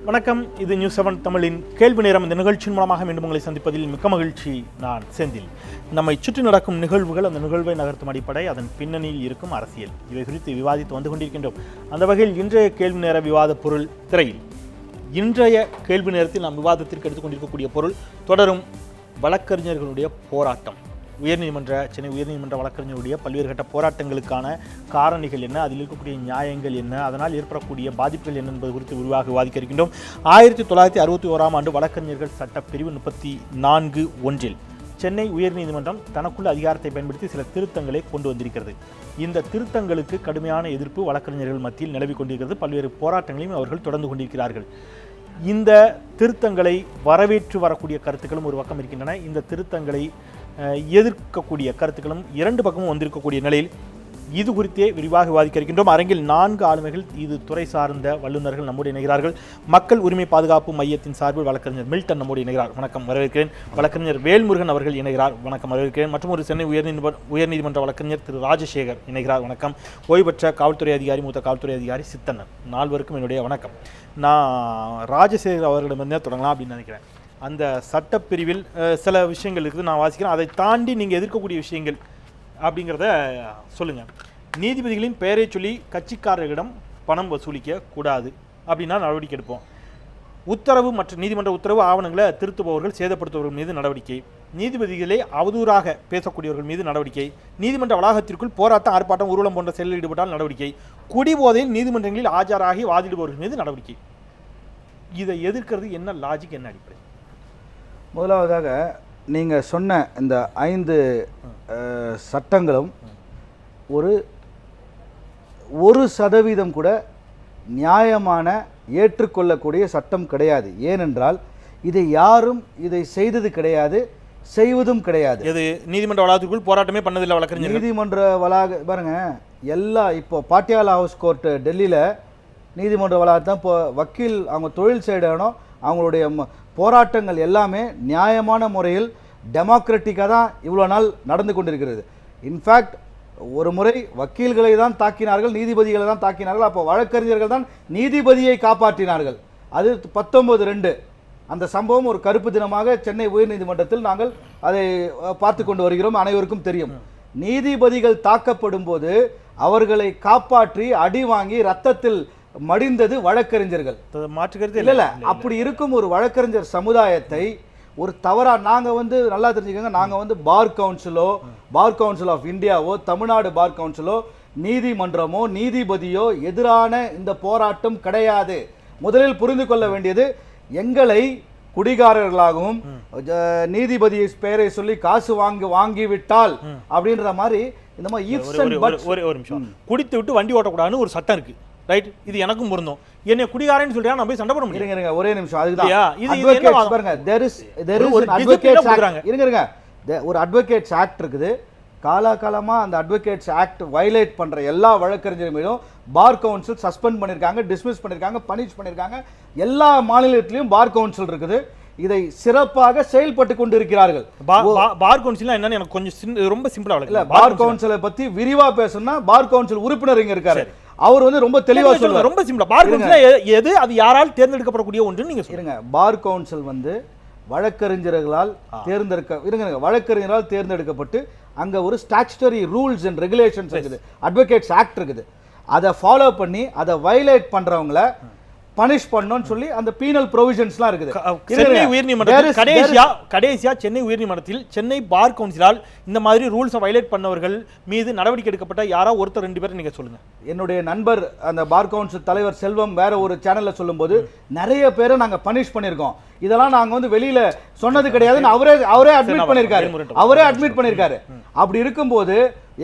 வணக்கம். இது நியூஸ் 7 தமிழின் கேள்வி நேரம். இந்த நிகழ்ச்சியின் மூலமாக மீண்டும் உங்களை சந்திப்பதில் மிக்க மகிழ்ச்சி. நான் செந்தில். நம்மை சுற்றி நடக்கும் நிகழ்வுகள், அந்த நிகழ்வை நகர்த்தும் அடிப்படை, அதன் பின்னணியில் இருக்கும் அரசியல், இவை குறித்து விவாதித்து வந்து கொண்டிருக்கின்றோம். அந்த வகையில் இன்றைய கேள்வி நேர விவாத பொருள் திரையில். இன்றைய கேள்வி நேரத்தில் நாம் விவாதத்திற்கு எடுத்துக்கொண்டிருக்கக்கூடிய பொருள் தொடரும் வழக்கறிஞர்களுடைய போராட்டம். சென்னை உயர்நீதிமன்ற வழக்கறிஞருடைய பல்வேறு கட்ட போராட்டங்களுக்கான காரணிகள் என்ன, அதில் இருக்கக்கூடிய நியாயங்கள் என்ன, அதனால் ஏற்படக்கூடிய பாதிப்புகள் என்ன என்பது குறித்து விரிவாக விவாதிக்க இருக்கின்றோம். 1961ஆம் ஆண்டு வழக்கறிஞர்கள் சட்டப்பிரிவு 34(1) சென்னை உயர்நீதிமன்றம் தனக்குள்ள அதிகாரத்தை பயன்படுத்தி சில திருத்தங்களை கொண்டு வந்திருக்கிறது. இந்த திருத்தங்களுக்கு கடுமையான எதிர்ப்பு வழக்கறிஞர்கள் மத்தியில் நிலவிக் கொண்டிருக்கிறது. பல்வேறு போராட்டங்களையும் அவர்கள் தொடர்ந்து கொண்டிருக்கிறார்கள். இந்த திருத்தங்களை வரவேற்று வரக்கூடிய கருத்துக்களும் ஒரு பக்கம் இருக்கின்றன. இந்த திருத்தங்களை எதிர்க்கக்கூடிய கருத்துக்களும் இரண்டு பக்கமும் வந்திருக்கக்கூடிய நிலையில் இது குறித்தே விரிவாக விவாதிக்க இருக்கின்றோம். அரங்கில் 4 ஆளுமைகள், இது துறை சார்ந்த வல்லுநர்கள் நம்மோடு இணைகிறார்கள். மக்கள் உரிமை பாதுகாப்பு மையத்தின் சார்பில் வழக்கறிஞர் மில்டன் நம்மோடு இணைகிறார். வணக்கம், வரவேற்கிறேன். வழக்கறிஞர் வேல்முருகன் அவர்கள் இணைகிறார். வணக்கம், வரவேற்கிறேன். மற்றும் ஒரு சென்னை உயர்நீதிமன்ற வழக்கறிஞர் திரு ராஜசேகர் இணைகிறார். வணக்கம். ஓய்வு பெற்ற காவல்துறை அதிகாரி, மூத்த காவல்துறை அதிகாரி சித்தண்ணன். 4 என்னுடைய வணக்கம். நான் ராஜசேகர் அவர்களிடமிருந்தே தொடங்கலாம் அப்படின்னு நினைக்கிறேன். அந்த சட்டப்பிரிவில் சில விஷயங்கள் இருக்குது, நான் வாசிக்கிறேன். அதை தாண்டி நீங்கள் எதிர்க்கக்கூடிய விஷயங்கள் அப்படிங்கிறத சொல்லுங்கள். நீதிபதிகளின் பெயரை சொல்லி கட்சிக்காரர்களிடம் பணம் வசூலிக்க கூடாது அப்படின்னா நடவடிக்கை எடுப்போம். உத்தரவு மற்றும் நீதிமன்ற உத்தரவு ஆவணங்களை திருத்துபவர்கள், சேதப்படுத்துபவர்கள் மீது நடவடிக்கை. நீதிபதிகளே அவதூறாக பேசக்கூடியவர்கள் மீது நடவடிக்கை. நீதிமன்ற வளாகத்திற்குள் போராட்டம், ஆர்ப்பாட்டம், ஊர்வலம் போன்ற செயலில் ஈடுபட்டால் நடவடிக்கை. குடிபோதையில் நீதிமன்றங்களில் ஆஜராகி வாதிடுபவர்கள் மீது நடவடிக்கை. இதை எதிர்க்கிறது என்ன லாஜிக், என்ன அடிப்படை? முதலாவதாக நீங்கள் சொன்ன இந்த 5 சட்டங்களும் 1% கூட நியாயமான ஏற்றுக்கொள்ளக்கூடிய சட்டம் கிடையாது. ஏனென்றால் இதை யாரும் இதை செய்தது கிடையாது, செய்வதும் கிடையாது. இது நீதிமன்ற வளாகத்திற்குள் போராட்டமே பண்ணதில்லை வழக்கறிஞர். நீதிமன்ற வளாக பாருங்க, இப்போ பாட்டியாலா ஹவுஸ் கோர்ட்டு டெல்லியில் நீதிமன்ற வளாகத்தான் இப்போ வக்கீல் அவங்க தொழில் செய்யணும். அவங்களுடைய போராட்டங்கள் எல்லாமே நியாயமான முறையில் டெமோக்ராட்டிக்காக தான் இவ்வளோ நாள் நடந்து கொண்டிருக்கிறது. இன்ஃபேக்ட் ஒரு முறை வக்கீல்களை தான் தாக்கினார்கள், நீதிபதிகளை தான் தாக்கினார்கள். அப்போ வழக்கறிஞர்கள் தான் நீதிபதியை காப்பாற்றினார்கள். அது 19/2 அந்த சம்பவம் ஒரு கருப்பு தினமாக சென்னை உயர்நீதிமன்றத்தில் நாங்கள் அதை பார்த்து கொண்டு வருகிறோம், அனைவருக்கும் தெரியும். நீதிபதிகள் தாக்கப்படும் போது அவர்களை காப்பாற்றி அடி வாங்கி ரத்தத்தில் மடிந்தது வழக்கறிஞர்கள். இல்ல அப்படி இருக்கும் ஒரு வழக்கறிஞர் சமுதாயத்தை ஒரு தவறா நாங்க நல்லா தெரிஞ்சுக்கோங்க, நாங்க பார் கவுன்சில் ஆஃப் இந்தியாவோ, தமிழ்நாடு பார் கவுன்சிலோ, நீதிமன்றமோ, நீதிபதியோ எதிரான இந்த போராட்டம் கிடையாது. முதலில் புரிந்து கொள்ள வேண்டியது, எங்களை குடிகாரர்களாகவும் நீதிபதி பெயரை சொல்லி காசு வாங்கிவிட்டால் அப்படின்ற மாதிரி இந்த மாதிரி ஒரு நிமிஷம், குடித்து விட்டு வண்டி ஓட்டக்கூடாதுன்னு ஒரு சட்டம் இருக்கு, ரைட்? இது எனக்கும் பொருந்தும். என்ன குடிகாரன்னு சொல்றியா, நான் போய் சண்டை போட முடியும்? இருங்க ஒரே நிமிஷம், அதுதான் பாருங்க, ஒரு அட்வொகேட்ஸ் ஆக்ட் இருக்குது. காலகாலமா அந்த அட்வொகேட்ஸ் ஆக்ட் வயலேட் பண்ற எல்லா வழக்கறிஞர் மீதும் பார் கவுன்சில் சஸ்பெண்ட் பண்ணிருக்காங்க, டிஸ்மிஸ் பண்ணிருக்காங்க, பனிஷ் பண்ணிருக்காங்க. எல்லா மாநிலத்திலும் பார் கவுன்சில் இருக்குது. இதை சிறப்பாக செயல்பட்டு கொண்டிருக்கிறார்கள். பார் கவுன்சில் என்னன்னு எனக்கு கொஞ்சம் ரொம்ப சிம்பிளா இல்ல, பார் கவுன்சிலை பத்தி விரிவா பேசணும்னா பார் கவுன்சில் உறுப்பினர் இங்க இருக்காரு, அவர் ரொம்ப தெளிவா சொல்லுவார். ரொம்ப சிம்பிளா, பார் கவுன்சில் எது, அது யாரால் தேர்ந்தெடுக்கப்படக்கூடிய ஒன்று நீங்க சொல்லுங்க. பார் கவுன்சில் வழக்கறிஞர்களால் வழக்கறிஞரால் தேர்ந்தெடுக்கப்பட்டு அங்க ஒரு ஸ்டாச்சுட்டரி ரூல்ஸ் அண்ட் ரெகுலேஷன்ஸ் இருக்குது, அட்வொகேட்ஸ் ஆக்ட் இருக்குது. அதை ஃபாலோ பண்ணி அதை வயலேட் பண்றவங்கள பனிஷ் பண்ணணும்னு சொல்லி அந்த பீனல் ப்ரொவிஷன்ஸ்லாம் இருக்குது. சென்னை உயர்நீதிமன்றத்தில் கடைசியா சென்னை உயர்நீதிமன்றத்தில் சென்னை பார் கவுன்சிலால் இந்த மாதிரி ரூல்ஸை வயலேட் பண்ணவர்கள் மீது நடவடிக்கை எடுக்கப்பட்ட யாரோ ஒருத்தர் 2 பேர் நீங்க சொல்லுங்க. என்னுடைய நண்பர் அந்த பார் கவுன்சில் தலைவர் செல்வம் வேற ஒரு சேனல்ல சொல்லும்போது நிறைய பேரை நாங்க பனிஷ் பண்ணிருக்கோம். இதெல்லாம் நாங்க வெளியில சொன்னது கிடையாதுன்னு அவரே அட்மிட் பண்ணிருக்காரு. அப்படி இருக்கும்போது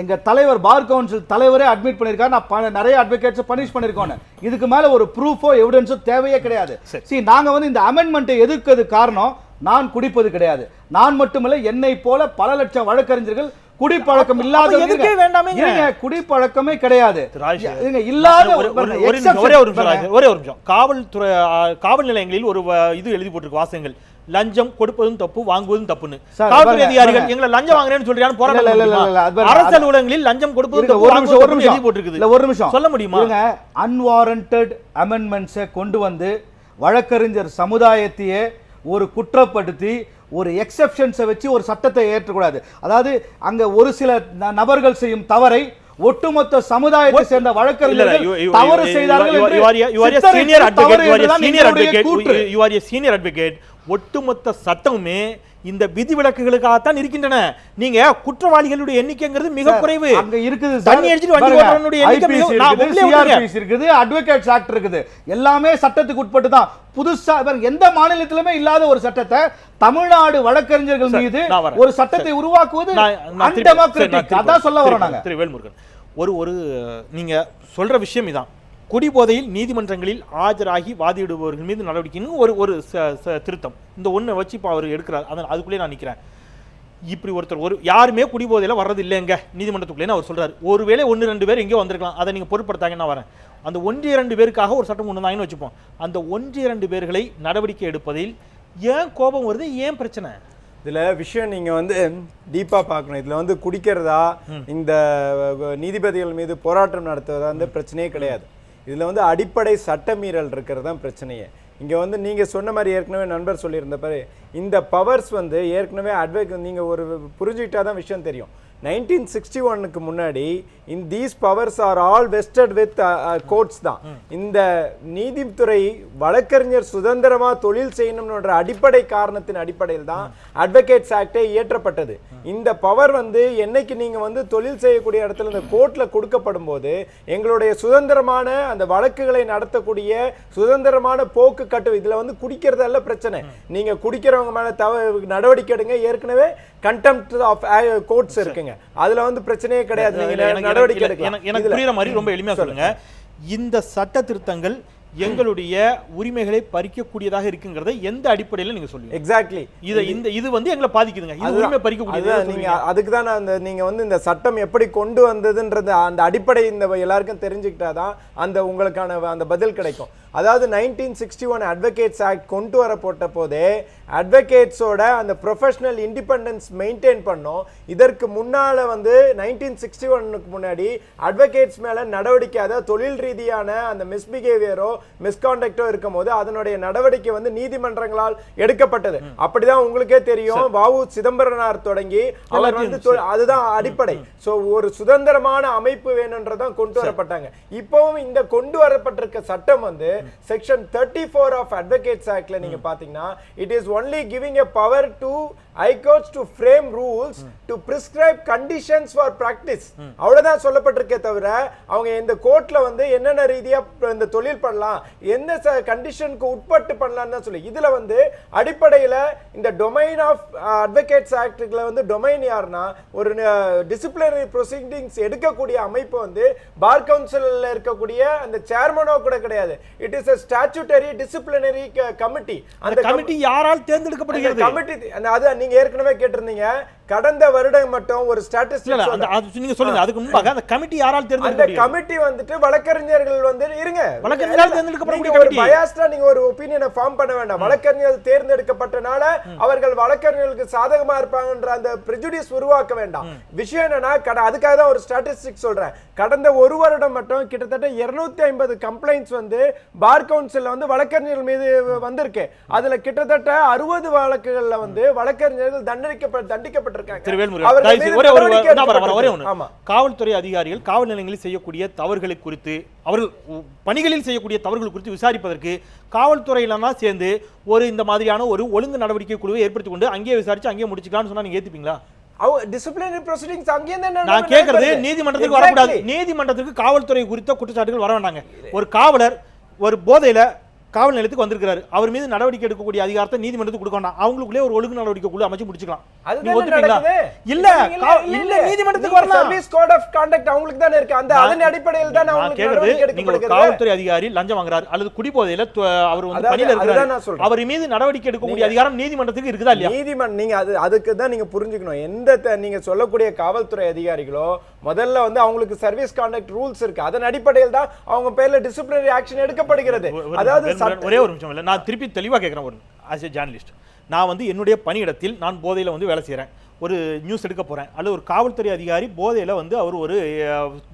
எங்க தலைவர் பார் கவுன்சில் தலைவரே அட்மிட் பண்ணிருக்காரு, நான் நிறைய அட்வொகேட்ஸ் பனிஷ் பண்ணிருக்கோம். இதுக்கு மேல ஒரு ப்ரூஃபோ எவிடன்ஸோ தேவையே கிடையாது. நாங்க இந்த அமெண்ட்மெண்ட்டை எதிர்க்கிறது காரணம், நான் குடிப்பது கிடையாது. நான் மட்டுமல்ல, என்னை போல பல லட்சம் வழக்கறிஞர்கள் குடிப்பழக்கம் இல்லாத, குடிப்பழக்கமே கிடையாது. காவல் நிலையங்களில் ஒரு இது எழுதி போட்டிருக்கு வாசகங்கள், லஞ்சம் கொடுப்பதும் தப்பு, வாங்குவதும் தப்புன்னு. காவல்துறை அதிகாரிகள் எங்களை லஞ்சம் வாங்குறேன்னு சொல்றாங்க, போராட்டம். அரசு அலுவலகங்களில் லஞ்சம் கொடுப்பதும் தப்பு ஒரு நிமிஷம் சொல்ல முடியுமா? அன்வாரண்டட் அமெண்ட்மெண்ட்ஸை கொண்டு வந்து வழக்கறிஞர் சமுதாயத்தையே ஒரு குற்றப்படுத்தி ஒரு எக்ஸெப்ஷன்ஸை வச்சு ஒரு சட்டத்தை ஏற்றக்கூடாது. அதாவது அங்க ஒரு சில நபர்கள் செய்யும் தவறை ஒட்டுமொத்த சமுதாயத்தை சேர்ந்த வழக்கறிஞர்கள் தவறு செய்தார்கள் என்று ஒட்டுமொத்த சட்டமுமே இந்த விதிவிலக்குகளுக்காகத்தான் இருக்கின்றன. நீங்க குற்றவாளிகளுடைய எண்ணிக்கைங்கிறது மிக குறைவு. அங்க இருக்குது தண்ணி அடிச்சிட்டு வண்டி ஓட்டுறவனுடைய எண்ணிக்கை, இருக்குது, அட்வொகேட்ஸ் ஆக்ட் இருக்குது, எல்லாமே சட்டத்துக்கு உட்பட்டு தான். புதுசா எந்த மாநிலத்திலுமே இல்லாத ஒரு சட்டத்தை தமிழ்நாடு வழக்கறிஞர்கள் மீது ஒரு சட்டத்தை உருவாக்குவது அன்டெமோக்ராட்டிக். அதான் சொல்ல வரோம் நாங்க. திரு வேல்முருகன், ஒரு நீங்க சொல்ற விஷயம் இதான். குடிபோதையில் நீதிமன்றங்களில் ஆஜராகி வாதிடுபவர்கள் மீது நடவடிக்கைன்னு ஒரு திருத்தம். இந்த ஒன்றை வச்சு இப்போ அவர் எடுக்கிறார். அதுக்குள்ளே நான் நிற்கிறேன். இப்படி ஒருத்தர் யாருமே குடிபோதையில் வர்றது இல்லைங்க நீதிமன்றத்துக்குள்ளேன்னு அவர் சொல்றாரு. ஒருவேளை 1-2 பேர் எங்கேயோ வந்திருக்கலாம், அதை நீங்கள் பொருட்படுத்தாங்கன்னா வரேன். அந்த 1-2 பேருக்காக ஒரு சட்டம் கொண்டு வந்தாங்கன்னு வச்சுப்போம். அந்த 1-2 பேர்களை நடவடிக்கை எடுப்பதில் ஏன் கோபம் வருது, ஏன் பிரச்சனை? இதுல விஷயம் நீங்க வந்து டீப்பா பார்க்கணும். இதுல வந்து குடிக்கிறதா இந்த நீதிபதிகள் மீது போராட்டம் நடத்துவதா வந்து பிரச்சனையே கிடையாது. இதுல வந்து அடிப்படை சட்டமீறல் இருக்கிறது தான் பிரச்சனையே. இங்க வந்து நீங்க சொன்ன மாதிரி ஏற்கனவே நண்பர் சொல்லியிருந்த பாரு, இந்த பவர்ஸ் வந்து ஏற்கனவே நீங்க ஒரு புரிஞ்சுக்கிட்டாதான் விஷயம் தெரியும். 1961க்கு முன்னாடி these powers are all vested with courts தான். இந்த நீதித்துறை வழக்கறிஞர் சுதந்திரமா தொழில் செய்யணும்ன்ற அடிப்படை காரணத்தின் அடிப்படையில் தான் அட்வொகேட்ஸ் ஆக்டே இயற்றப்பட்டது. இந்த பவர் வந்து என்னைக்கு நீங்க வந்து தொழில் செய்யக்கூடிய இடத்துல இந்த கோர்ட்ல கொடுக்கப்படும் போது எங்களுடைய சுதந்திரமான அந்த வழக்குகளை நடத்தக்கூடிய சுதந்திரமான போக்கு கட்டு, இதுல வந்து குடிக்கிறதல்ல பிரச்சனை. நீங்க குடிக்கிறவங்க மேல நடவடிக்கை எடுங்க. ஏற்கனவே கண்டெம்ப்ட் ஆஃப் கோர்ட்ஸ் இருக்குங்க, அதுல வந்து பிரச்சனையே கிடையாது. நீங்க நடவடிக்கை எடுக்கலாம். எனக்கு புரியுற மாதிரி ரொம்ப எளிமையா சொல்லுங்க. இந்த சட்ட திருத்தங்கள் எங்களுடைய உரிமைகளை பறிக்கக்கூடியதாக இருக்குங்கிறத எந்த அடிப்படையில் நீங்க சொல்லுங்க? எக்ஸாக்ட்லி இது வந்து எங்களை பாதிக்குதுங்க. இது உரிமை பறிக்கக்கூடியது. நீங்க அதுக்கு தான் அந்த நீங்க வந்து இந்த சட்டம் எப்படி கொண்டு வந்ததுன்றது அந்த அடிப்படை இந்த எல்லாருக்கும் தெரிஞ்சுக்கிட்டாதான் அந்த உங்களுக்கான அந்த பதில் கிடைக்கும். அதாவது 1961 அட்வொகேட்ஸ் ஆக்ட் கொண்டு வரப்பட்ட போதே அட்வொகேட்ஸோட அந்த ப்ரொஃபஷனல் இண்டிபெண்டன்ஸ் மெயின்டைன் பண்ணோம். இதற்கு முன்னால வந்து 1961க்கு முன்னாடி அட்வொகேட்ஸ் மேல நடவடிக்கை, அதாவது தொழில் ரீதியான அந்த மிஸ்பிஹேவியரோ மிஸ்கான்டக்டோ இருக்கும் போது அதனுடைய நடவடிக்கை வந்து நீதிமன்றங்களால் எடுக்கப்பட்டது. அப்படிதான் உங்களுக்கே தெரியும். வாவு சிதம்பரனார் தொடங்கி அவர் வந்து அதுதான் அடிப்படை. சோ ஒரு சுதந்திரமான அமைப்பு வேணும்ன்றதான் கொண்டு வரப்பட்டாங்க. இப்பவும் இந்த கொண்டு வரப்பட்டிருக்க சட்டம் வந்து Section 34 of Advocates Actல நீங்க பாத்தீங்கன்னா it is only giving a power to high courts to frame rules to prescribe conditions for practice. அவ்வளவுதான் சொல்லப்பட்டிருக்கே தவிர அவங்க இந்த கோர்ட்ல வந்து என்னென்ன ரீதியா இந்த தொழில் பண்ணலாம், எந்த கண்டிஷனுக்கு உட்பட்டு பண்ணலாம்னு தான் சொல்லி. இதுல வந்து அடிப்படையில இந்த டொமைன் ஆஃப் அட்வொகேட்ஸ் ஆக்ட்ல வந்து டொமைன் யாருன்னா ஒரு டிசிப்ளினரி ப்ரொசீடிங்ஸ் எடுக்கக்கூடிய அமைப்பு வந்து பார் கவுன்சில்ல இருக்கக்கூடிய அந்த சேர்மனோ கூட கிடையாது. It is a statutory disciplinary committee. அந்த கமிட்டி யாரால் தேர்ந்தெடுக்கப்படுகிறது? கமிட்டி அது நீங்க ஏற்கனவே கேட்டிருந்தீங்க. கடந்த வருடம் மட்டும் ஒரு ஸ்டாட்டிஸ்டிக்ஸ் நீங்க சொல்லுங்க. அதுக்கு முன்பாக அந்த கமிட்டி யாரால் தேர்ந்தெடுக்கப்படுகிறது? அந்த கமிட்டி வந்துட்டு வழக்கறிஞர்கள் வந்து இருங்க, வழக்கறிஞரால் தேர்ந்தெடுக்கப்படக்கூடிய கமிட்டி. பயாஸ்டா நீங்க ஒரு ஒபினியனை ஃபார்ம் பண்ண வேண்டாம். வழக்கறிஞர்கள் தேர்ந்தெடுக்கப்பட்டனால அவர்கள் வழக்கறிஞர்களுக்கு சாதகமா இருப்பாங்கன்ற அந்த பிரெஜுடிஸ் உருவாக்க வேண்டாம். விஷயம் என்னன்னா அதுக்காக தான் ஒரு ஸ்டாட்டிஸ்டிக்ஸ் சொல்றேன். கடந்த ஒரு வருடம் மட்டும் கிட்டத்தட்ட 250 கம்ப்ளைண்ட்ஸ் வந்து பார் கவுன்சில்ல வந்து வழக்கறிஞர்கள் மீது வந்திருக்கு. அதுல கிட்டத்தட்ட 60 வழக்குகள்ல வந்து வழக்கறிஞர்கள் தண்டிக்கப்பட்டிருக்காங்க. காவல்துறை அதிகாரிகள் காவல் நிலையங்களில் செய்யக்கூடிய தவறுகளை குறித்து, அவர்கள் பணிகளில் செய்யக்கூடிய தவறுகள் குறித்து விசாரிப்பதற்கு காவல்துறையில சேர்ந்து ஒரு இந்த மாதிரியான ஒரு ஒழுங்கு நடவடிக்கை குழுவை ஏற்படுத்தி கொண்டு அங்கேயே விசாரிச்சு அங்கேயே முடிச்சுக்கலாம்னு சொன்னா நீங்க ஏத்துப்பீங்களா? நான் கேக்குறது நீதிமன்றத்துக்கு வரக்கூடாது. நீதிமன்றத்துக்கு காவல்துறை குறித்த குற்றச்சாட்டுகள் வர வேண்டாங்க. ஒரு காவலர் ஒரு போதையில காவல் நிலையத்துக்கு வந்திருக்காரு, அவர் மீது நடவடிக்கை எடுக்கக்கூடிய அதிகாரத்தை நீதிமன்றத்துக்கு கொடுக்க வேண்டாம். அவங்களுக்குள்ளே ஒரு ஒழுங்கு நடவடிக்கை குழு அமைச்சு முடிச்சுக்கலாம். இல்ல நீதிமன்றத்துக்கு வரலாம். சர்வீஸ் கோட் ஆஃப் கான்டக்ட் அவங்களுக்கு தானே இருக்கு. அந்த அதன் அடிப்படையில் தான் அவங்களுக்கு நடவடிக்கை எடுக்கப்படுகிறது. காவல்துறை அதிகாரி லஞ்சம் வாங்குறாரு அல்லது குடிபோதையில அவர் வந்து பணியில இருக்காரு, அவர் மீது நடவடிக்கை எடுக்கக்கூடிய அதிகாரம் நீதிமன்றத்துக்கு இருக்குதா இல்லையா? நீதிமன்றம் நீங்க அதுக்கு தான் நீங்க புரிஞ்சுக்கணும். எந்த நீங்க சொல்லக்கூடிய காவல்துறை அதிகாரிகளோ முதல்ல வந்து அவங்களுக்கு சர்வீஸ் கான்டக்ட் ரூல்ஸ் இருக்கு. அதன் அடிப்படையில் தான் அவங்க பேர்ல டிசிப்ளினரி ஆக்ஷன் எடுக்கப்படுகிறது. அதாவது ஒரே ஒரு நிமிஷம் இல்ல, நான் திருப்பி தெளிவா கேட்கிறேன். ஒரு ஆஸ் எ ஜேர்னலிஸ்ட் நான் வந்து என்னுடைய பணியிடத்தில் நான் போதையில வந்து வேலை செய்யறேன். ஒரு நியூஸ் எடுக்க போறேன் அல்லது ஒரு காவல்துறை அதிகாரி போதையில வந்து அவர் ஒரு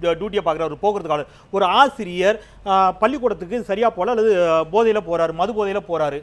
டியூட்டியை பார்க்குறாரு, ஒரு போக்குவரத்து ஒரு ஆசிரியர் பள்ளிக்கூடத்துக்கு சரியா போல அல்லது போதையில போறாரு, மது போதையில போறாரு.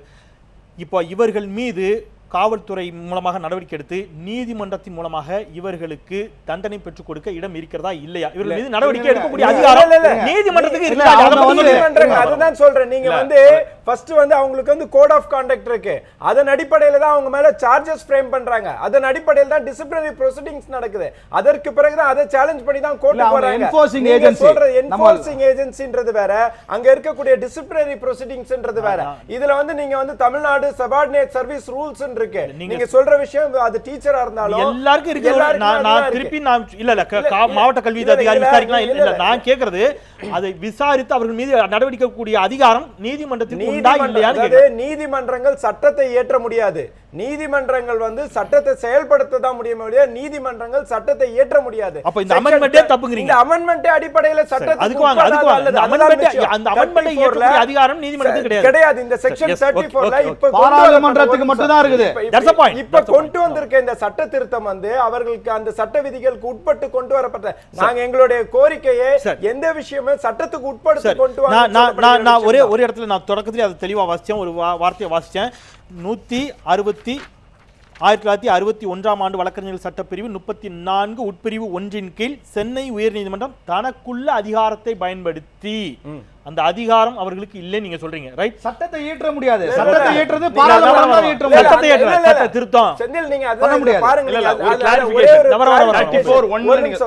இப்போ இவர்கள் மீது காவல்துறை மூலமாக நடவடிக்கை எடுத்து நீதிமன்றத்தின் மூலமாக இவர்களுக்கு தண்டனை பெற்றுக் கொடுக்க இடம் இருக்கிறதா இல்லையா? இவர்கள் மீது நடவடிக்கை எடுக்கக்கூடிய அதிகாரம் நீதிமன்றத்துக்கு இருக்கு. அதுதான் சொல்றேன். நீங்க வந்து ஃபர்ஸ்ட் வந்து அவங்களுக்கு வந்து கோட் ஆஃப் கான்டக்ட் இருக்கு. அதன் அடிப்படையில தான் அவங்க மேல சார்ஜஸ் ஃப்ரேம் பண்றாங்க. அதன் அடிப்படையில தான் டிசிப்ளினரி ப்ரொசீடிங்ஸ் நடக்குது. அதற்கு பிறகு தான் அதை சேலஞ்ச் பண்ணி தான் கோர்ட்டுக்கு போறாங்க. என்ஃபோர்சிங் ஏஜென்சி சொல்ற என்ஃபோர்சிங் ஏஜென்சின்றது வேற, அங்க இருக்கக்கூடிய டிசிப்ளினரி ப்ரொசீடிங்ஸ்ன்றது வேற. இதுல வந்து நீங்க வந்து தமிழ்நாடு சபார்டினேட் சர்வீஸ் ரூல்ஸ் இருக்கு. நீங்க சொல்ற விஷயம் அது டீச்சரா இருந்தாலும் எல்லாருக்கும் இருக்கு. நான் திருப்பி நான் இல்ல மாவட்ட கல்வி அதிகாரி விசாரிக்கலாம் இல்ல, நான் கேக்குறது அதை விசாரித்து அவர்கள் மீது நடவடிக்கை கூடிய அதிகாரம் நீதிமன்றத்துக்கு உண்டா இல்லையான்னு. நீதிமன்றங்கள் சட்டத்தை இயற்ற முடியாது. நீதிமன்றங்கள் வந்து சட்டத்தை செயல்படுத்த தான் முடியும், நீதிமன்றங்கள் சட்டத்தை இயற்ற முடியாது. அப்ப இந்த அமெண்ட்மென்ட்டே தப்புங்கறீங்க. இந்த அமெண்ட்மென்ட் அடிப்படையில சட்டத்துக்கு அதுக்கு வாங்க அந்த அமெண்ட்மென்ட் இயற்ற கிடையாது நீதிமன்றத்துக்கு கிடையாது. இந்த செக்ஷன் 34ல இப்ப பாராளுமன்றத்துக்கு மட்டும் தான் இருக்குது. இப்ப கொண்டு வந்திருக்க இந்த சட்ட திருத்தம் வந்து அவர்களுக்கு அந்த சட்ட விதிகளுக்கு உட்பட்டு கொண்டு வரப்பட்ட நாங்க எங்களுடைய கோரிக்கையை எந்த விஷயமே சட்டத்துக்கு உட்பட்டு கொண்டு வர. நான் ஒரே ஒரு இடத்துல நான் தொடக்கத்திலே அதை தெளிவா வாசிச்சேன், ஒரு வார்த்தையை வாசிச்சேன். 1961ஆம் ஆண்டு வழக்கறிஞர்கள் சட்டப்பிரிவு 34 உட்பிரிவு 1 கீழ் சென்னை உயர்நீதிமன்றம் தனக்குள்ள அதிகாரத்தை பயன்படுத்தி, அந்த அதிகாரம் அவர்களுக்கு இல்லை நீங்க சொல்றீங்க, ரைட்? சட்டத்தை இயற்ற முடியாது. சட்டத்தை இயற்றது பாராளுமன்றம் தான் இயற்ற முடியும். சட்டத்தை இயற்ற சட்ட திருத்தம் செந்தில் நீங்க அத பாருங்க.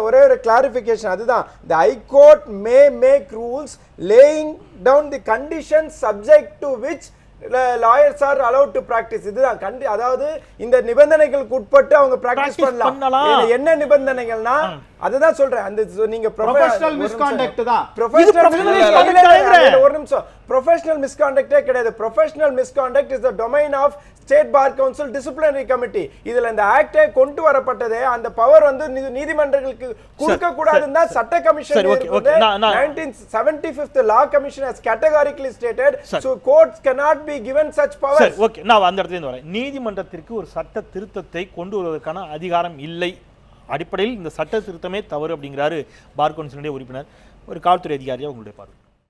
ஒரே ஒரு கிளாரிஃபிகேஷன். அதுதான் the high court may make rules laying down the conditions subject to which lawyers are allowed to practice. இதுதான் அதாவது இந்த நிபந்தனைகளுக்கு உட்பட்டு அவங்க பிராக்டீஸ் பண்ணலாம். என்ன நிபந்தனைகள்னா அதுதான் சொல்றேன். அந்த நீங்க ப்ரொஃபஷனல் மிஸ்காண்டக்ட் தான். ஒரு நிமிஷம், ப்ரொஃபஷனல் மிஸ்காண்டக்டே கிடையாது. Professional misconduct is the domain of state bar council disciplinary committee. இதுல இந்த ஆக்டே கொண்டு வரப்பட்டதே அந்த பவர் வந்து நீதிமன்றங்களுக்கு கொடுக்க கூடாதுன்னு தான் சட்ட கமிஷன் இருக்குது. 1975th law commission has categorically stated so courts cannot be given such powers. சரி, ஓகே, நான் அந்த இடத்துல இருந்து வரேன். நீதிமன்றத்திற்கு ஒரு சட்ட திருத்தத்தை கொண்டு வருவதற்கான அதிகாரம் இல்லை. அடிப்படையில் இந்த சட்ட திருத்தமே தவறு அப்படிங்கிறாரு பார் கவுன்சிலுடைய உறுப்பினர். ஒரு காவல்துறை அதிகாரியா உங்களுடைய பார்வை.